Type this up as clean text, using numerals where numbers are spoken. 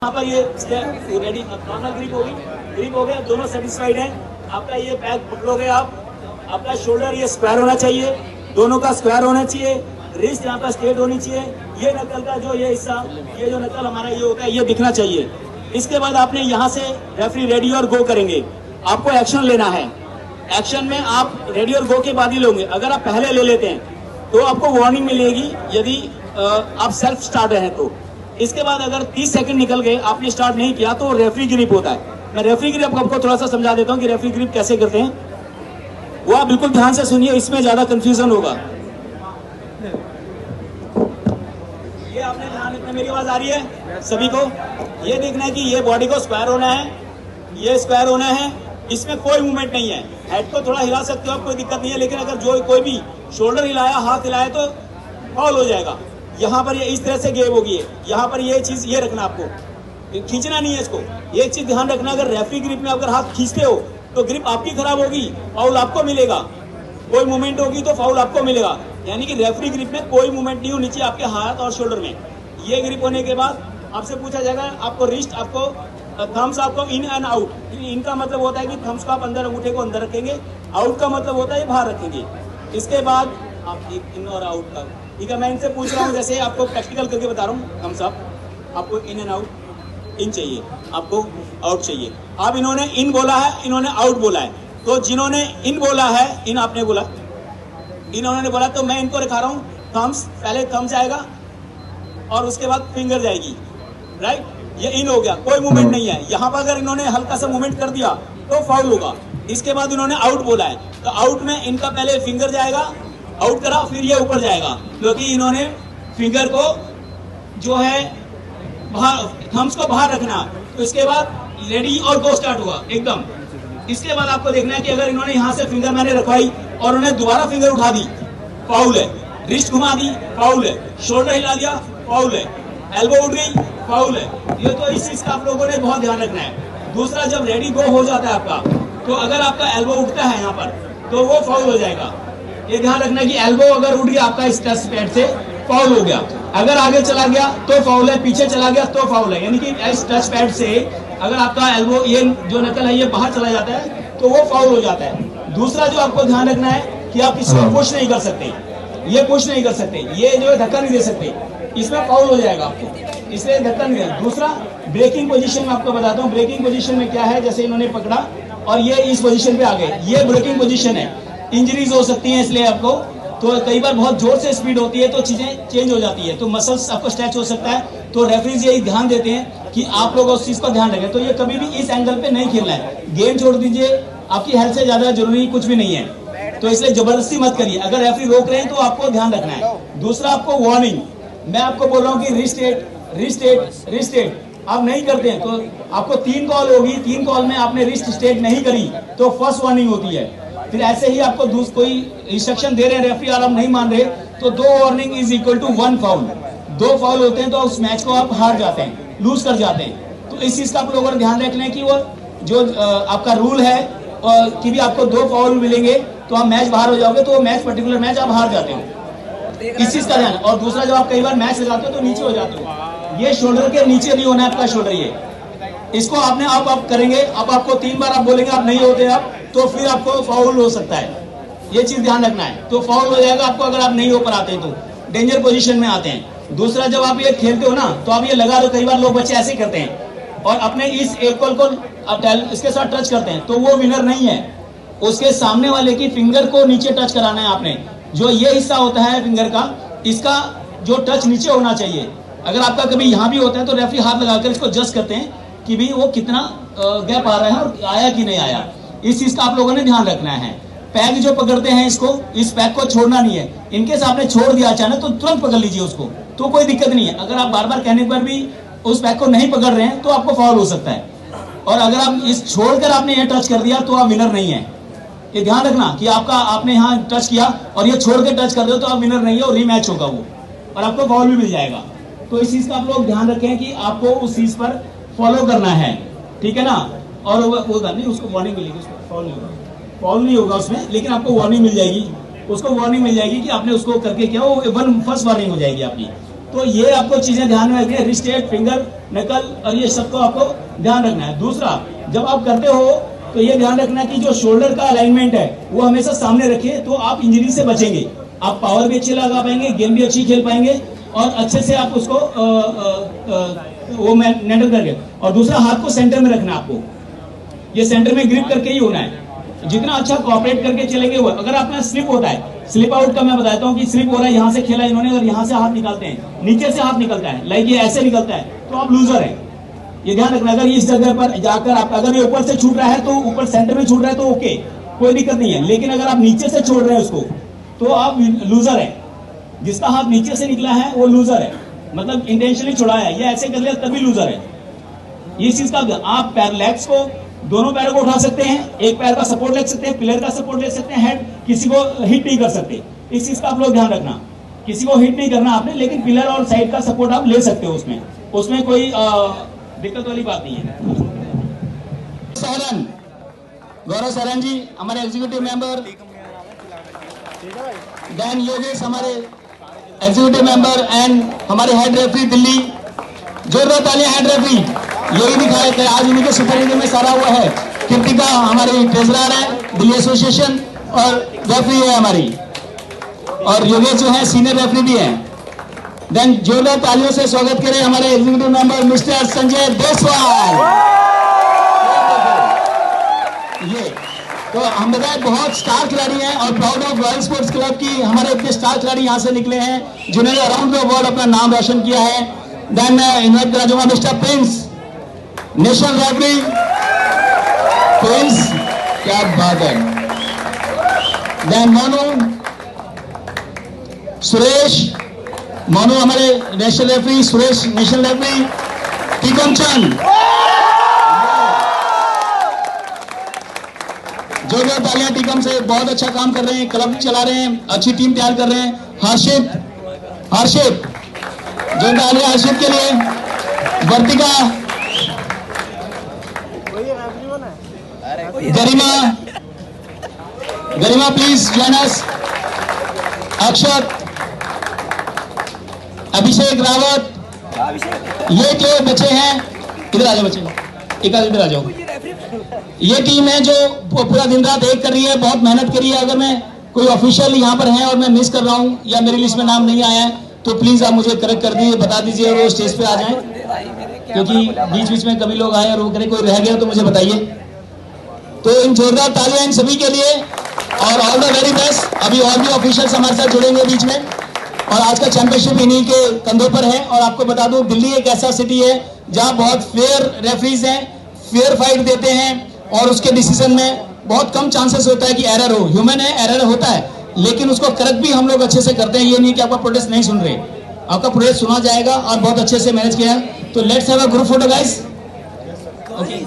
यहाँ पर ये रेडी नॉर्मल ग्रिप हो गया, दोनों सेटिस्फाइड हैं। आपका ये बैक पकड़ोगे आप, आपका शोल्डर ये स्क्वायर होना चाहिए, दोनों का स्क्वायर होना चाहिए, रिस्ट यहाँ पर स्ट्रेट होनी चाहिए। ये नकल का जो ये हिस्सा, ये जो नकल हमारा ये होता है, ये दिखना चाहिए। इसके बाद आपने यहाँ से रेफरी रेडी और गो करेंगे, आपको एक्शन लेना है। एक्शन में आप रेडी और गो के बाद ही लोगे। अगर आप पहले ले लेते हैं तो आपको वार्निंग मिलेगी, यदि आप सेल्फ स्टार्ट हैं तो। इसके बाद अगर 30 सेकंड निकल गए, आपने स्टार्ट नहीं किया, तो रेफरी ग्रिप होता है। मैं रेफरी ग्रिप आपको थोड़ा सा समझा देता हूँ कि रेफरी ग्रिप कैसे करते हैं। वो आप बिल्कुल ध्यान से सुनिए, इसमें ज्यादा कंफ्यूजन होगा। ये आपने ध्यान रखना, मेरी आवाज आ रही है सभी को? ये देखना है कि ये बॉडी को स्क्वायर होना है, ये स्क्वायर होना है, इसमें कोई मूवमेंट नहीं है। हेड को थोड़ा हिला सकते हो आप, कोई दिक्कत नहीं है, लेकिन अगर जो कोई भी शोल्डर हिलाया, हाथ हिलाया तो फॉल हो जाएगा। यहाँ पर ये इस तरह से गेम होगी। यहाँ पर ये चीज ये रखना, आपको खींचना नहीं है इसको। ये चीज ध्यान रखना, अगर रेफरी ग्रिप में अगर हाथ खींचते हो तो ग्रिप आपकी खराब होगी, फाउल आपको मिलेगा। कोई मूवमेंट होगी तो फाउल आपको मिलेगा। यानी कि रेफरी ग्रिप में कोई मूवमेंट नहीं हो नीचे आपके हाथ और शोल्डर में। ये ग्रिप होने के बाद आपसे पूछा जाएगा, आपको रिस्ट, आपको थम्स, आपको इन एंड आउट। इन का मतलब होता है कि थम्स को आप अंदर, अंगूठे को अंदर रखेंगे। आउट का मतलब होता है बाहर रखेंगे। इसके बाद आप इन और आउट का, ठीक है। मैं इनसे पूछ रहा हूँ, जैसे आपको प्रैक्टिकल करके बता रहा हूँ। थम्स अप, आपको इन एंड आउट, इन चाहिए, आपको आउट चाहिए। अब इन्होंने इन बोला है, इन्होंने आउट बोला है, तो जिन्होंने इन बोला है, इन आपने बोला, इन्होंने बोला, तो मैं इनको दिखा रहा हूँ। थम्स, पहले थम्स आएगा और उसके बाद फिंगर जाएगी, राइट। ये इन हो गया, कोई मूवमेंट नहीं है। यहाँ पर अगर इन्होंने हल्का सा मूवमेंट कर दिया तो फाउल होगा। इसके बाद इन्होंने आउट बोला है, तो आउट में इनका पहले फिंगर जाएगा, आउट करा, फिर ये ऊपर जाएगा, क्योंकि इन्होंने फिंगर को जो है बाहर, थम्स को बाहर रखना। तो इसके बाद रेडी और गो स्टार्ट हुआ एकदम। इसके बाद आपको देखना है कि अगर इन्होंने यहाँ से फिंगर मैंने रखवाई और उन्हें दोबारा फिंगर उठा दी, फाउल है। रिस्ट घुमा दी, फाउल है। शोल्डर हिला दिया, फाउल है। एल्बो उठ गई, फाउल है। ये तो इस चीज का आप लोगों ने बहुत ध्यान रखना है। दूसरा, जब रेडी गो हो जाता है आपका, तो अगर आपका एल्बो उठता है यहाँ पर, तो वो फाउल हो जाएगा। ये ध्यान रखना कि एल्बो अगर उठ गया आपका इस टच पैड से, फाउल हो गया। अगर आगे चला गया तो फाउल है, पीछे चला गया तो फाउल है। यानी कि इस टच पैड से अगर आपका एल्बो, ये जो नकल है, ये बाहर चला जाता है तो वो फाउल हो जाता है। दूसरा जो आपको ध्यान रखना है कि आप इसको पुश नहीं कर सकते, ये पुश नहीं कर सकते, ये जो है धक्का नहीं दे सकते, इसमें फाउल हो जाएगा आपको, इसलिए धक्का नहीं देना। दूसरा, ब्रेकिंग पोजीशन में आपको बताता हूँ। ब्रेकिंग पोजीशन में क्या है, जैसे इन्होंने पकड़ा और ये इस पोजीशन पे आ गए, ये ब्रेकिंग पोजीशन है। इंजरीज हो सकती हैं इसलिए आपको, तो कई बार बहुत जोर से स्पीड होती है तो चीजें चेंज हो जाती है, तो मसल्स आपको स्ट्रेच हो सकता है। तो रेफरीज यही ध्यान देते हैं कि आप लोग उस चीज का ध्यान रखें। तो ये कभी भी इस एंगल पे नहीं खेलना है। गेम छोड़ दीजिए, आपकी हेल्थ से ज्यादा जरूरी कुछ भी नहीं है, तो इसलिए जबरदस्ती मत करिए। अगर रेफरी रोक रहे हैं तो आपको ध्यान रखना है। दूसरा, आपको वार्निंग, मैं आपको बोल रहा हूँ कि रिस्टेट रिस्टेट रिस्टेट आप नहीं करते हैं तो आपको 3 कॉल होगी। 3 कॉल में आपने रिस्ट स्टेट नहीं करी तो फर्स्ट वार्निंग होती है। फिर ऐसे ही आपको कोई इंस्ट्रक्शन दे रहे हैं रेफरी और आप नहीं मान रहे, तो 2 warning is equal to 1 foul. 2 foul होते हैं तो उस मैच को आप हार जाते हैं, लूज कर जाते हैं। तो इस चीज का आप लोगों ने ध्यान रखना है कि वो जो आपका रूल है कि भी आपको 2 फाउल मिलेंगे तो आप मैच बाहर हो जाओगे, तो वो मैच, पर्टिकुलर मैच आप हार जाते हो। इस चीज का ध्यान। और दूसरा, जब आप कई बार मैच लगाते हो तो नीचे हो जाते हो, ये शोल्डर के नीचे नहीं होना है आपका शोल्डर। ये इसको आपने आप करेंगे, अब आपको 3 बार आप बोलेंगे, आप नहीं होते आप, तो फिर आपको फाउल हो सकता है। ये चीज ध्यान रखना है। तो फाउल हो जाएगा आपको अगर आप नहीं हो पर आते, तो डेंजर पोजीशन में आते हैं। दूसरा, जब आप ये खेलते हो ना, तो आप ये लगा दो, कई बार लोग बच्चे ऐसे करते हैं और अपने इस एक कॉल को आप इसके साथ टच करते हैं, तो वो विनर नहीं है। उसके सामने वाले की फिंगर को नीचे टच कराना है आपने। जो ये हिस्सा होता है फिंगर का, इसका जो टच नीचे होना चाहिए। अगर आपका कभी यहाँ भी होता है तो रेफरी हाथ लगाकर इसको जज करते हैं कि भी वो कितना गैप आ रहा है और आया कि नहीं आया। इस चीज का आप लोगों ने ध्यान रखना है। पैग जो पकड़ते हैं इसको, इस पैग को छोड़ना नहीं है। इनके सामने छोड़ दिया अचानक तो तुरंत पकड़ लीजिए उसको, तो कोई दिक्कत नहीं है। अगर आप बार बार कहने पर भी उस पैग को नहीं पकड़ रहे हैं तो आपको फाउल हो सकता है। और अगर आप इस छोड़कर आपने ये टच कर दिया तो आप विनर नहीं है। ये ध्यान रखना कि आपने यहाँ टच किया और ये छोड़ के टच कर दो तो आप विनर नहीं है और रीमैच होगा वो, और आपको फाउल भी मिल जाएगा। तो इस चीज का आप लोग ध्यान रखें कि आपको उस चीज पर फॉलो करना है, ठीक है ना। और वो नहीं, उसको वार्निंग मिलेगी, उसको फाउल नहीं होगा उसमें, लेकिन आपको वार्निंग मिल जाएगी। उसको वार्निंग मिल जाएगी कि आपने उसको करके क्या, वो फर्स्ट वार्निंग हो जाएगी आपकी। तो ये आपको चीजें ध्यान में रखनी है, रिस्ट, फिंगर, नकल और ये सबको आपको ध्यान रखना है। दूसरा, जब आप करते हो तो ये ध्यान रखना कि जो शोल्डर का अलाइनमेंट है वो हमेशा सामने रखिए, तो आप इंजरी से बचेंगे। आप पावर भी अच्छी लगा पाएंगे, गेम भी अच्छी खेल पाएंगे और अच्छे से आप उसको वो हैंडल करके। और दूसरा, हाथ को सेंटर में रखना आपको, ये सेंटर में ग्रिप करके ही होना है। जितना अच्छा कोऑपरेट करके चलेंगे वो, अगर आपका स्लिप होता है, स्लिप आउट का मैं बताता हूँ कि स्लिप हो रहा है, यहाँ से खेला इन्होंने, अगर यहाँ से हाथ निकालते हैं, नीचे से हाथ निकलता है, लाइक ये ऐसे निकलता है, तो आप लूजर है। ये ध्यान रखना। अगर इस जगह पर जाकर आप, अगर ये ऊपर से छूट रहा है तो ऊपर सेंटर में छूट रहा है तो ओके, कोई दिक्कत नहीं है। लेकिन अगर आप नीचे से छोड़ रहे हैं उसको तो आप लूजर है। जिसका हाथ नीचे से निकला है वो लूजर है, मतलब इंटेंशनली छुड़ाया है, ये ऐसे कर लिया तभी लूजर है। इस चीज का आप पैर, लेग्स को, दोनों पैरों को उठा सकते हैं, एक पैर का सपोर्ट ले सकते हैं, पिलर का सपोर्ट ले सकते हैं, हेड किसी को हिट नहीं कर सकते। इस चीज का आप लोग ध्यान रखना, किसी को हिट नहीं करना आपने, लेकिन पिलर और साइड का सपोर्ट आप ले सकते हो, उसमें कोई दिक्कत वाली बात नहीं है। गौरव सरन जी हमारे एग्जीक्यूटिव मेंबर, देन योगेश हमारे एग्जीक्यूटिव मेंबर एंड हमारे हेड रेफरी दिल्ली, जोरदार तालियां हेड रेफरी, यही दिखाए थे आज इन्हीं के सुपरविजन में सारा हुआ है। कृतिका हमारी ट्रेजरर है दिल्ली एसोसिएशन और रेफरी है हमारी, और योगेश जो है सीनियर रेफरी भी है। देन जोरदार तालियों से स्वागत करें हमारे executive member mister Sanjay Deswal. ये तो हम बताए बहुत स्टार खिलाड़ी हैं और proud of royal sports club की हमारे इतने स्टार खिलाड़ी यहाँ से निकले हैं जिन्होंने अराउंड द वर्ल्ड अपना नाम रोशन किया है। देन इन्वाइट करा जाऊंगा mister Prince, national referee Prince, क्या बात है। देन मोनू सुरेश, मोनू हमारे national referee, Suresh national referee, Tikam Chand, जोरदार तालियां टीकम से, बहुत अच्छा काम कर रहे हैं, क्लब चला रहे हैं, अच्छी टीम तैयार कर रहे हैं। हर्षित, जोरदार तालियां हर्षित के लिए। वर्तिका, गरिमा प्लीज जॉइन अस। अक्षत, अभिषेक रावत, ये जो बच्चे हैं, इधर आ जाओ बच्चे, इधर आ जाओ। ये टीम है जो पूरा दिन रात एक कर रही है, बहुत मेहनत करी है। अगर मैं कोई ऑफिशियल यहाँ पर है और मैं मिस कर रहा हूँ या मेरी लिस्ट में नाम नहीं आया है तो प्लीज आप मुझे करेक्ट कर दीजिए, बता दीजिए और वो स्टेज पे आ जाएं, क्योंकि बीच बीच में कभी लोग आए और वो करें कोई रह गया तो मुझे बताइए। तो इन जोरदार तालियां इन सभी के लिए और ऑल द वेरी बेस्ट। अभी और भी ऑफिशियल्स हमारे साथ जुड़ेंगे बीच में, और आज का चैंपियनशिप इन्हीं के कंधों पर है। और आपको बता दूं, दिल्ली एक ऐसा सिटी है जहां बहुत फेयर रेफरीज हैं, फेयर फाइट देते हैं और उसके डिसीजन में बहुत कम चांसेस होता है कि एरर हो। ह्यूमन है, एरर होता है, लेकिन उसको करेक्ट भी हम लोग अच्छे से करते हैं। ये नहीं कि आपका प्रोटेस्ट नहीं सुन रहे, आपका प्रोटेस्ट सुना जाएगा और बहुत अच्छे से मैनेज किया है। तो let's have a group photo guys. Okay.